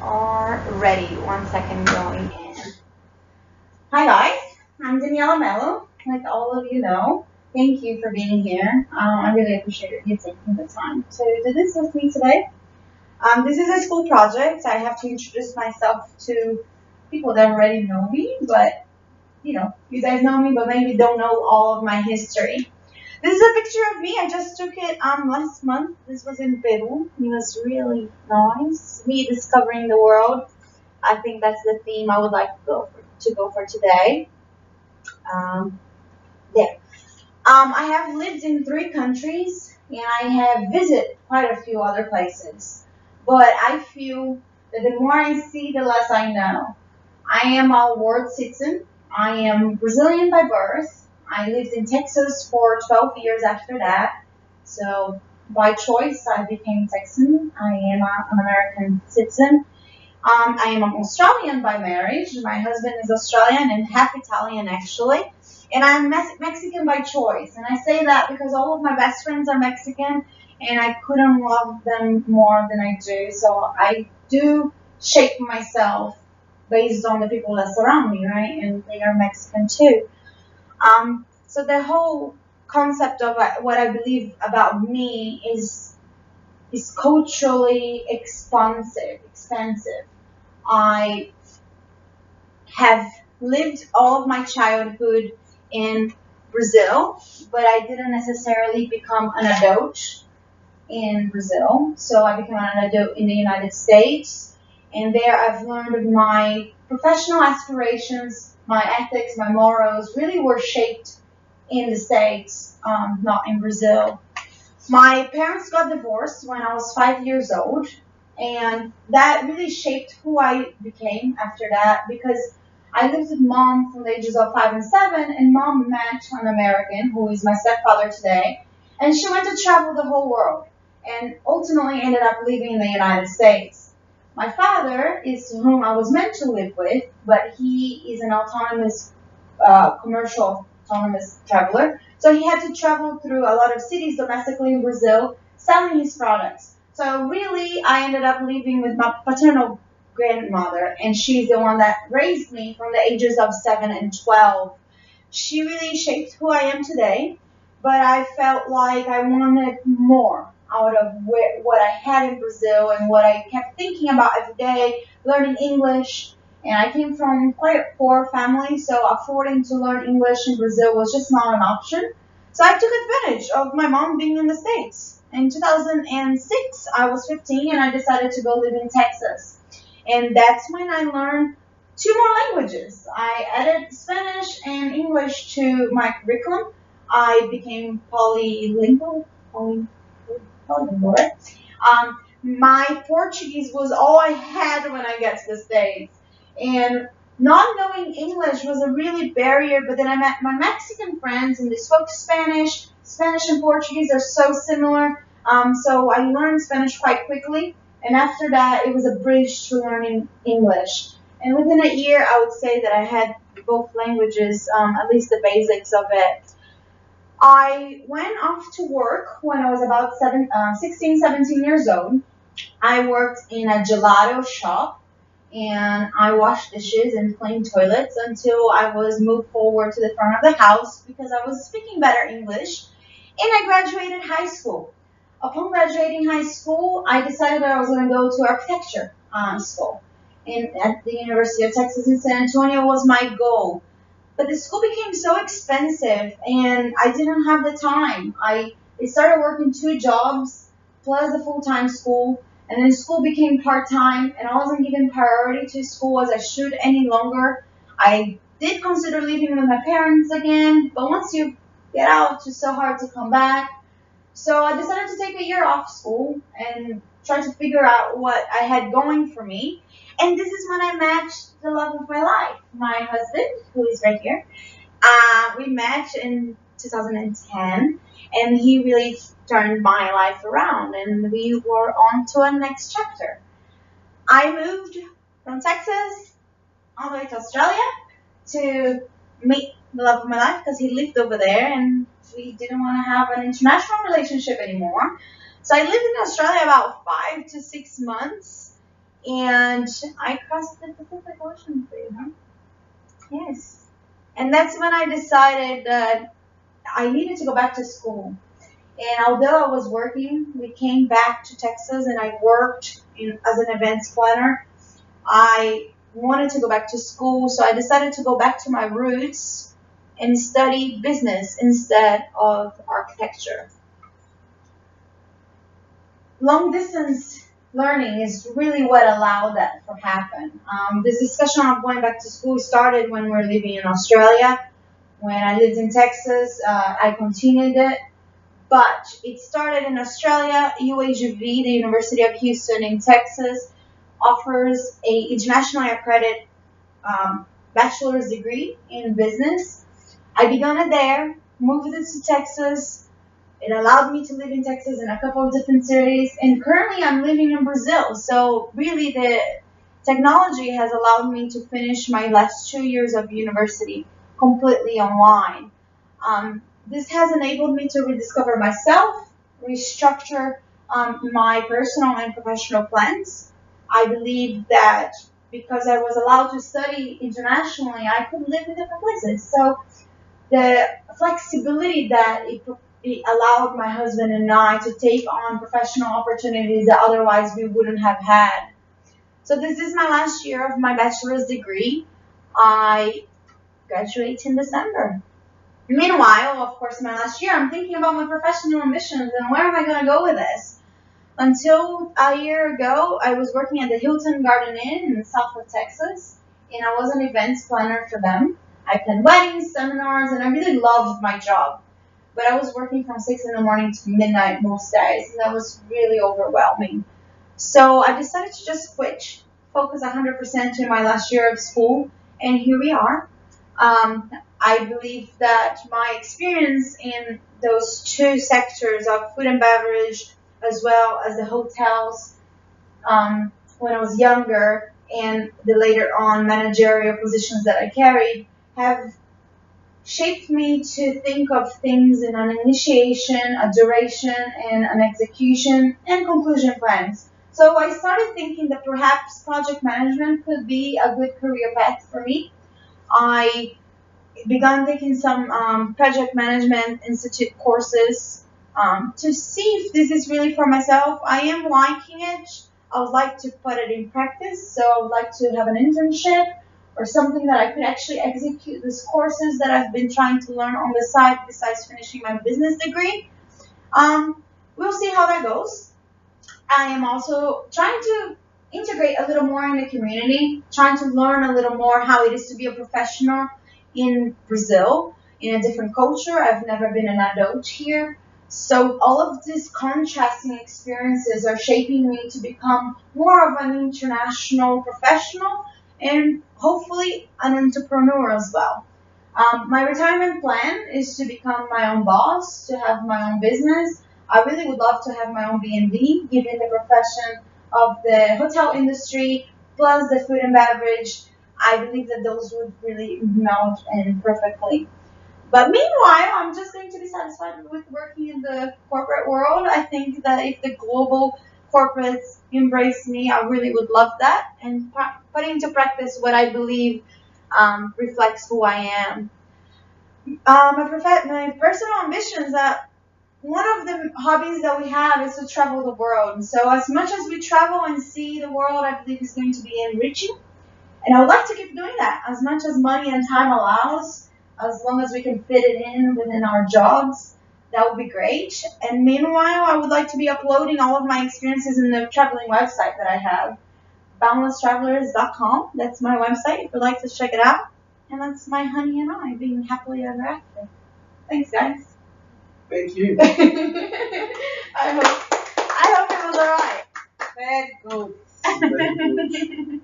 are ready. 1 second going in. Hi guys, I'm Daniela Mello, like all of you know. Thank you for being here. I really appreciate you taking the time to do this with me today. This is a school project. I have to introduce myself to people that already know me, but you guys know me, but maybe don't know all of my history. This is a picture of me. I just took it last month. This was in Peru. It was really nice. Me discovering the world. I think that's the theme I would like to go for today. There. I have lived in 3 countries and I have visited quite a few other places. But I feel that the more I see, the less I know. I am a world citizen. I am Brazilian by birth. I lived in Texas for 12 years after that. So by choice, I became Texan. I am an American citizen. I am an Australian by marriage. My husband is Australian and half Italian actually. And I'm Mexican by choice. And I say that because all of my best friends are Mexican and I couldn't love them more than I do. So I do shape myself based on the people that surround me, right? And they are Mexican too. So the whole concept of what I believe about me is culturally expansive. I have lived all of my childhood in Brazil, but I didn't necessarily become an adult in Brazil. So I became an adult in the United States, and there I've learned my professional aspirations, my ethics, my morals really were shaped in the States, not in Brazil. My parents got divorced when I was 5 years old, and that really shaped who I became after that because I lived with mom from the ages of 5 and 7, and mom met an American who is my stepfather today, and she went to travel the whole world and ultimately ended up living in the United States. My father is whom I was meant to live with, but he is an commercial autonomous traveler. So he had to travel through a lot of cities domestically in Brazil selling his products. So really, I ended up living with my paternal grandmother, and she's the one that raised me from the ages of 7 and 12. She really shaped who I am today, but I felt like I wanted more out of what I had in Brazil and what I kept thinking about every day, learning English. And I came from quite a poor family, so affording to learn English in Brazil was just not an option. So I took advantage of my mom being in the States. In 2006, I was 15 and I decided to go live in Texas. And that's when I learned 2 more languages. I added Spanish and English to my curriculum. I became polylingual. Right? My Portuguese was all I had when I got to the States. And not knowing English was a really barrier, but then I met my Mexican friends and they spoke Spanish. Spanish and Portuguese are so similar. So I learned Spanish quite quickly. And after that, it was a bridge to learning English. And within a year, I would say that I had both languages, at least the basics of it. I went off to work when I was about 16, 17 years old. I worked in a gelato shop and I washed dishes and cleaned toilets until I was moved forward to the front of the house because I was speaking better English, and I graduated high school. Upon graduating high school, I decided that I was going to go to architecture school at the University of Texas in San Antonio was my goal. But the school became so expensive and I didn't have the time. I started working 2 jobs plus the full-time school. And then school became part-time, and I wasn't giving priority to school as I should any longer. I did consider living with my parents again, but once you get out, it's so hard to come back. So I decided to take a year off school and try to figure out what I had going for me. And this is when I met the love of my life, my husband, who is right here. We met in 2010, and he really turned my life around, and we were on to a next chapter. I moved from Texas all the way to Australia to meet the love of my life because he lived over there, and we didn't want to have an international relationship anymore. So I lived in Australia about 5 to 6 months, and I crossed the Pacific Ocean for you, huh? Yes. And that's when I decided that I needed to go back to school. And although I was working, we came back to Texas and I worked as an events planner. I wanted to go back to school, so I decided to go back to my roots and study business instead of architecture. Long distance learning is really what allowed that to happen. This discussion of going back to school started when we were living in Australia. When I lived in Texas, I continued it. But it started in Australia. UAGV, the University of Houston in Texas, offers a internationally accredited bachelor's degree in business. I began it there, moved it to Texas. It allowed me to live in Texas in a couple of different cities, and currently I'm living in Brazil. So really the technology has allowed me to finish my last 2 years of university completely online. This has enabled me to rediscover myself, restructure my personal and professional plans. I believe that because I was allowed to study internationally, I could live in different places. So the flexibility that it allowed my husband and I to take on professional opportunities that otherwise we wouldn't have had. So this is my last year of my bachelor's degree. I graduate in December. Meanwhile, of course, my last year, I'm thinking about my professional ambitions and where am I going to go with this? Until a year ago, I was working at the Hilton Garden Inn in South of Texas, and I was an events planner for them. I planned weddings, seminars, and I really loved my job. But I was working from 6 in the morning to midnight most days, and that was really overwhelming. So I decided to just switch, focus 100% in my last year of school, and here we are. I believe that my experience in those two sectors of food and beverage, as well as the hotels, when I was younger, and the later on managerial positions that I carried, have shaped me to think of things in an initiation, a duration, and an execution and conclusion plans. So I started thinking that perhaps project management could be a good career path for me. I began taking some project management institute courses to see if this is really for myself. I am liking it. I would like to put it in practice, so I would like to have an internship or something that I could actually execute these courses that I've been trying to learn on the side besides finishing my business degree. We'll see how that goes. I am also trying to integrate a little more in the community, trying to learn a little more how it is to be a professional in Brazil, in a different culture. I've never been an adult here. So all of these contrasting experiences are shaping me to become more of an international professional and hopefully an entrepreneur as well. My retirement plan is to become my own boss, to have my own business. I really would love to have my own B&B, given the profession of the hotel industry, plus the food and beverage. I believe that those would really meld in perfectly. But meanwhile, I'm just going to be satisfied with working in the corporate world. I think that if the global corporates embrace me, I really would love that and put into practice what I believe reflects who I am. My personal ambitions that one of the hobbies that we have is to travel the world. So as much as we travel and see the world, I believe is going to be enriching. And I would like to keep doing that as much as money and time allows, as long as we can fit it in within our jobs. That would be great. And meanwhile, I would like to be uploading all of my experiences in the traveling website that I have, boundlesstravelers.com. That's my website if you'd like to check it out. And that's my honey and I being happily ever after. Thanks, guys. Thank you. I hope it was alright. Very good. Very good.